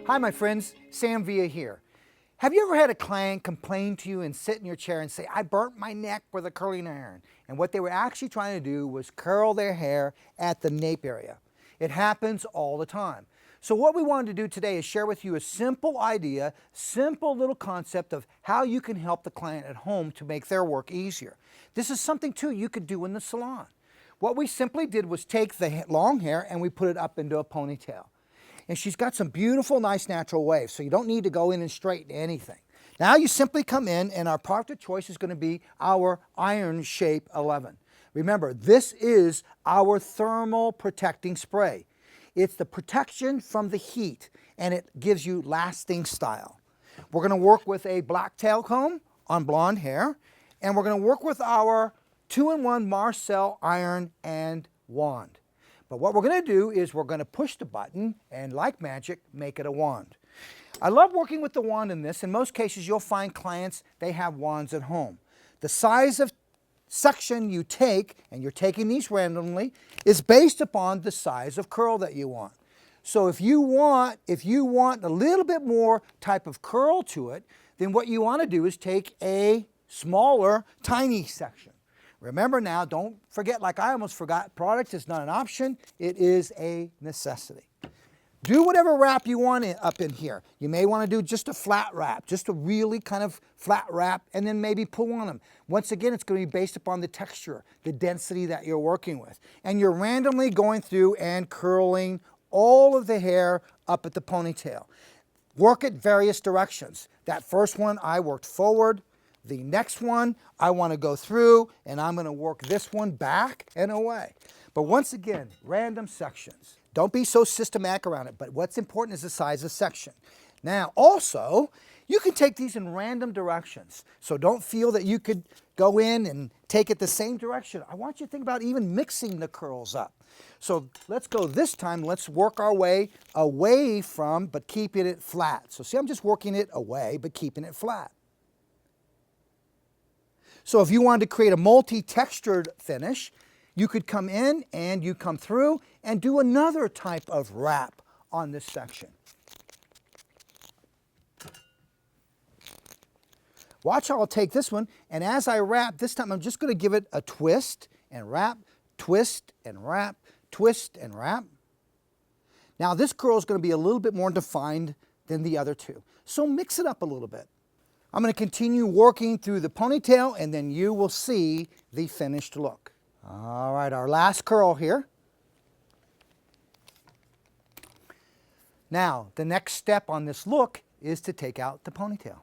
Hi my friends, Sam Villa here. Have you ever had a client complain to you and sit in your chair and say, I burnt my neck with a curling iron? And what they were actually trying to do was curl their hair at the nape area. It happens all the time. So what we wanted to do today is share with you a simple idea, simple little concept of how you can help the client at home to make their work easier. This is something too you could do in the salon. What we simply did was take the long hair and we put it up into a ponytail. And she's got some beautiful, nice natural waves, so you don't need to go in and straighten anything. Now you simply come in and our product of choice is going to be our Iron Shape 11. Remember, this is our thermal protecting spray. It's the protection from the heat and it gives you lasting style. We're going to work with a black tail comb on blonde hair, and we're going to work with our 2-in-1 Marcel iron and wand. But what we're going to do is we're going to push the button and, like magic, make it a wand. I love working with the wand in this. In most cases, you'll find clients, they have wands at home. The size of section you take, and you're taking these randomly, is based upon the size of curl that you want. So if you want a little bit more type of curl to it, then what you want to do is take a smaller, tiny section. Remember now, don't forget, like I almost forgot, product is not an option, it is a necessity. Do whatever wrap you want up in here. You may want to do just a flat wrap, just a really kind of flat wrap, and then maybe pull on them. Once again, it's going to be based upon the texture, the density that you're working with. And you're randomly going through and curling all of the hair up at the ponytail. Work it various directions. That first one, I worked forward. The next one, I want to go through and I'm going to work this one back and away. But once again, random sections. Don't be so systematic around it, but what's important is the size of section. Now, also, you can take these in random directions. So don't feel that you could go in and take it the same direction. I want you to think about even mixing the curls up. So let's go this time, let's work our way away from, but keeping it flat. So see, I'm just working it away, but keeping it flat. So if you wanted to create a multi-textured finish, you could come in and you come through and do another type of wrap on this section. Watch how I'll take this one, and as I wrap, this time I'm just going to give it a twist and wrap, twist and wrap, twist and wrap. Now this curl is going to be a little bit more defined than the other two, so mix it up a little bit. I'm going to continue working through the ponytail and then you will see the finished look. All right, our last curl here. Now, the next step on this look is to take out the ponytail.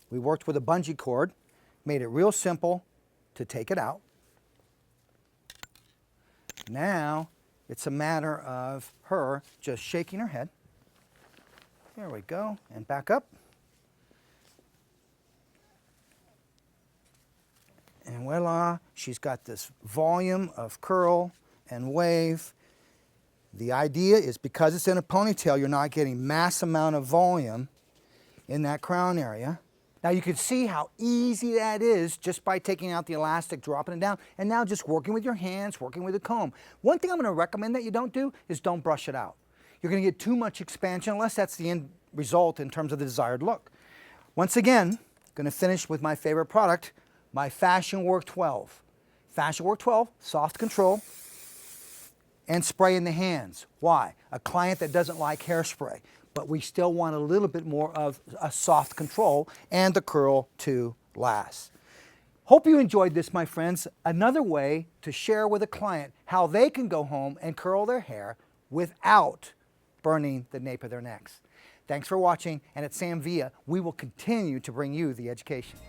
We worked with a bungee cord, made it real simple to take it out. Now it's a matter of her just shaking her head. There we go, and back up. And voila, she's got this volume of curl and wave. The idea is because it's in a ponytail, you're not getting mass amount of volume in that crown area. Now you can see how easy that is just by taking out the elastic, dropping it down, and now just working with your hands, working with a comb. One thing I'm going to recommend that you don't do is don't brush it out. You're going to get too much expansion unless that's the end result in terms of the desired look. Once again, going to finish with my favorite product, my Fashion Work 12. Fashion Work 12, soft control, and spray in the hands. Why? A client that doesn't like hairspray, but we still want a little bit more of a soft control and the curl to last. Hope you enjoyed this, my friends. Another way to share with a client how they can go home and curl their hair without burning the nape of their necks. Thanks for watching, and at Sam Villa, we will continue to bring you the education.